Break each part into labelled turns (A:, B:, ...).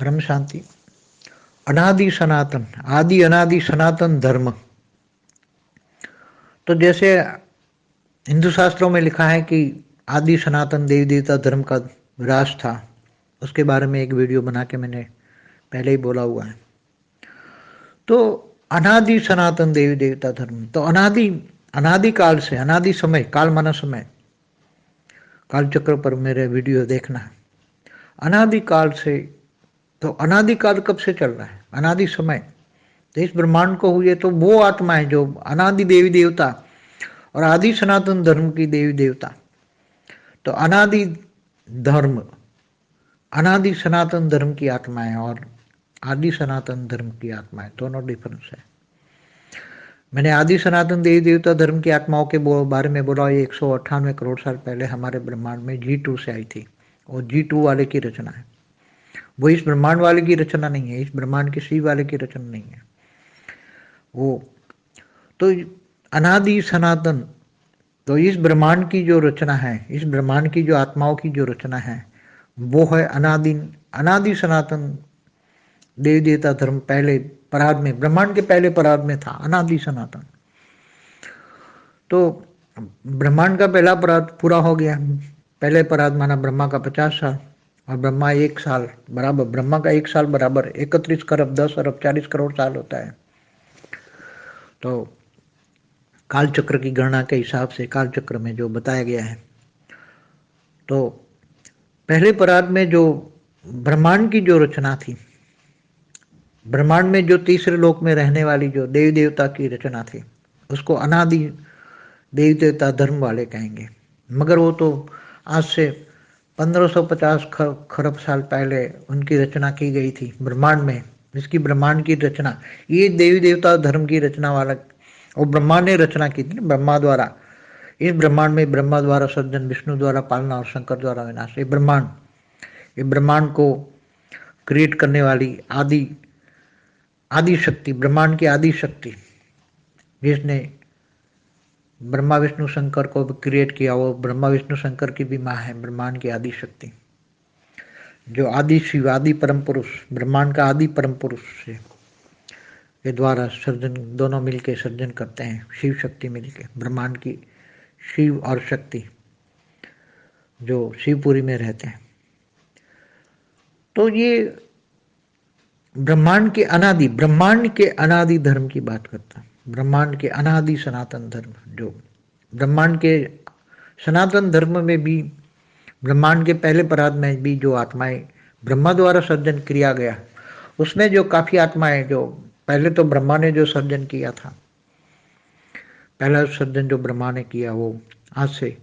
A: परम शांति। अनादि सनातन, आदि अनादि सनातन धर्म। तो जैसे हिंदू शास्त्रों में लिखा है कि आदि सनातन देवी देवता धर्म का राज था, उसके बारे में एक वीडियो बना के मैंने पहले ही बोला हुआ है। तो अनादि सनातन देवी देवता धर्म, तो अनादि अनादि काल से, अनादि समय, काल माना समय, काल चक्र पर मेरे वीडियो देखना। अनादि काल से, तो अनादि काल कब से चल रहा है? अनादि समय। तो इस ब्रह्मांड को हुए तो वो आत्मा है जो अनादि देवी देवता और आदि सनातन धर्म की देवी देवता। तो अनादि धर्म, अनादि सनातन धर्म की आत्मा है और आदि सनातन धर्म की आत्मा है, दोनों डिफरेंस है। मैंने आदि सनातन देवी देवता धर्म की आत्माओं के बारे में बोला, ये 198 करोड़ साल पहले हमारे ब्रह्मांड में G2 से आई थी और G2 वाले की रचना है। वो इस ब्रह्मांड वाले की रचना नहीं है, इस ब्रह्मांड के शिव वाले की रचना नहीं है वो। तो अनादि सनातन, तो इस ब्रह्मांड की जो रचना है, इस ब्रह्मांड की जो आत्माओं की जो रचना है, वो है अनादि अनादि सनातन देवी देवता धर्म। पहले पराद में, ब्रह्मांड के पहले पराद में था अनादि सनातन। तो ब्रह्मांड का पहला पराद पूरा हो गया। पहले पराद माना ब्रह्मा का 50 साल और ब्रह्मा 1 साल बराबर, ब्रह्मा का 1 साल बराबर 31 खरब 10 अरब 40 करोड़ साल होता है। तो काल चक्र की गणना के हिसाब से, काल चक्र में जो बताया गया है, तो पहले पराद में जो ब्रह्मांड की जो रचना थी, ब्रह्मांड में जो तीसरे लोक में रहने वाली जो देवी देवता की रचना थी, उसको अनादि देवी देवता धर्म वाले कहेंगे। मगर वो तो आज से 1550 खरब साल पहले उनकी रचना की गई थी ब्रह्मांड में। इसकी ब्रह्मांड की रचना, ये देवी देवता धर्म की रचना वाला, और ब्रह्मा ने रचना की थी ना, ब्रह्मा द्वारा। इस ब्रह्मांड में ब्रह्मा द्वारा सृजन, विष्णु द्वारा पालना और शंकर द्वारा विनाश। ये ब्रह्मांड को क्रिएट करने वाली आदि आदि शक्ति, ब्रह्मांड की आदि शक्ति, जिसने ब्रह्मा विष्णु शंकर को क्रिएट किया, वो ब्रह्मा विष्णु शंकर की भी माँ है, ब्रह्मांड की आदि शक्ति, जो आदि शिव, आदि परम पुरुष, ब्रह्मांड का आदि परम पुरुष से के द्वारा सृजन, दोनों मिलके सृजन करते हैं। शिव शक्ति मिलके, ब्रह्मांड की शिव और शक्ति जो शिवपुरी में रहते हैं। तो ये ब्रह्मांड के अनादि धर्म की बात करता है। ब्रह्मांड के अनादि सनातन धर्म, जो ब्रह्मांड के सनातन धर्म में भी, ब्रह्मांड के पहले पराद में भी जो आत्माएं ब्रह्मा द्वारा सर्जन किया गया, उसमें जो काफी आत्माएं, जो पहले तो ब्रह्मा ने जो सर्जन किया था, पहला सर्जन जो ब्रह्मा ने किया, वो आज से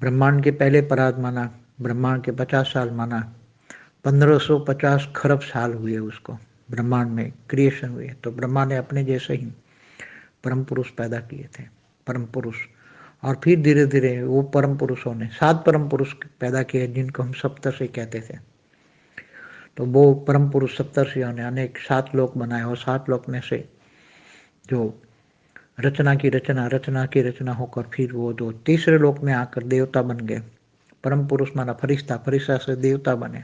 A: ब्रह्मांड के पहले पराद माना, ब्रह्मांड के 50 साल माना, 1550 खरब साल हुए उसको ब्रह्मांड में क्रिएशन हुए। तो ब्रह्मा ने अपने जैसे ही परम पुरुष पैदा किए थे, परम पुरुष। और फिर धीरे धीरे वो परम पुरुषों ने 7 परम पुरुष पैदा किए, जिनको हम सप्तर्षि कहते थे। तो वो परम पुरुष सप्तर्षियों ने अनेक 7 लोक बनाए और 7 लोक में से जो रचना की रचना होकर फिर वो जो तीसरे लोक में आकर देवता बन गए, परम पुरुष माना फरिश्ता, फरिश्ता से देवता बने,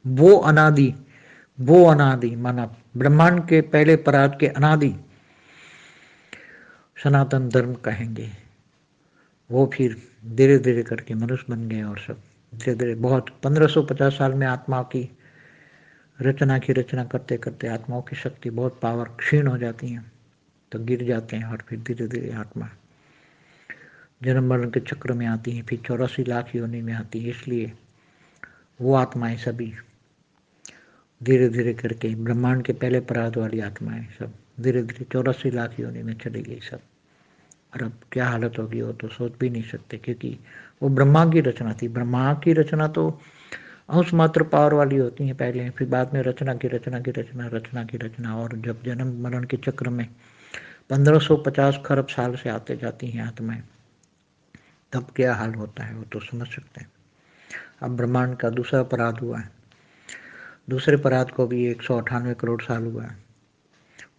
A: वो अनादि माना ब्रह्मांड के पहले परात के अनादि सनातन धर्म कहेंगे। वो फिर धीरे धीरे करके मनुष्य बन गए और सब धीरे धीरे, बहुत 1550 साल में आत्मा की रचना करते करते आत्माओं की शक्ति, बहुत पावर क्षीण हो जाती है, तो गिर जाते हैं और फिर धीरे धीरे आत्मा जन्म मरण के चक्र में आती है, फिर 84 लाख योनि में आती है। इसलिए वो आत्माएं सभी धीरे धीरे करके, ब्रह्मांड के पहले परात वाली आत्माएं सब धीरे धीरे 84 लाख योनि में चली गई सब। और अब क्या हालत होगी वो तो सोच भी नहीं सकते, क्योंकि वो ब्रह्मा की रचना थी। ब्रह्मा की रचना तो अंश मात्र पावर वाली होती है पहले, फिर बाद में रचना की रचना। और जब जन्म मरण के चक्र में 1550 खरब साल से आते जाती हैं आत्माएं, तब क्या हाल होता है वो तो समझ सकते हैं। अब ब्रह्मांड का दूसरा पराध हुआ है, दूसरे पराध को भी 198 करोड़ साल हुआ है।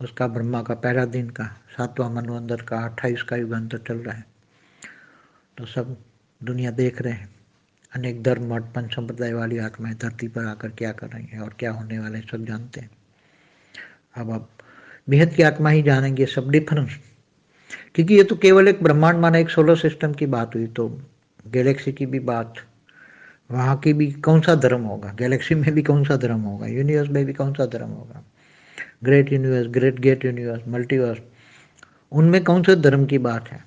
A: उसका ब्रह्मा का पहला दिन का 7वां मनवंतर का 28 का युगांतर चल रहा है। तो सब दुनिया देख रहे हैं अनेक धर्म मठ पंच संप्रदाय वाली आत्माएं धरती पर आकर क्या कर रही हैं और क्या होने वाले सब जानते हैं। अब आप बेहद की आत्मा ही जानेंगे सब डिफरेंस, क्योंकि ये तो केवल एक ब्रह्मांड माना एक सोलर सिस्टम की बात हुई, तो गैलेक्सी की भी बात, वहाँ की भी कौन सा धर्म होगा, गैलेक्सी में भी कौन सा धर्म होगा, यूनिवर्स में भी कौन सा धर्म होगा, great universe, great gate universe, multiverse, उनमें कौन से धर्म की बात है।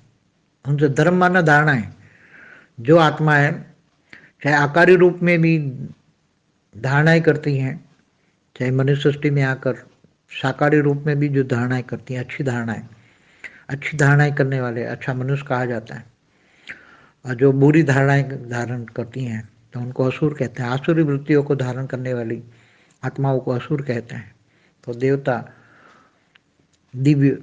A: उनसे धर्म माना धारणा है। जो आत्मा है चाहे आकारी रूप में भी धारणाएं करती हैं, चाहे मनुष्य सृष्टि में आकर साकारी रूप में भी जो धारणाएं करती हैं, अच्छी धारणाएं करने वाले अच्छा मनुष्य कहा जाता है। और जो बुरी धारणाएं धारण करती हैं तो उनको असुर कहते हैं। आसुरी वृत्तियों को धारण करने वाली आत्माओं को असुर कहते हैं। तो देवता, दिव्य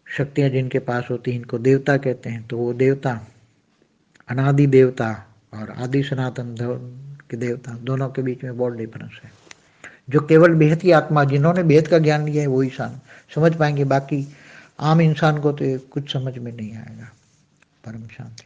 A: शक्तियां जिनके पास होती हैं इनको देवता कहते हैं। तो वो देवता, अनादि देवता और आदि सनातन के देवता, दोनों के बीच में बहुत डिफरेंस है। जो केवल बेहद की आत्मा, जिन्होंने बेहद का ज्ञान लिया है, वो ही समझ पाएंगे। बाकी आम इंसान को तो कुछ समझ में नहीं आएगा। परम शांति।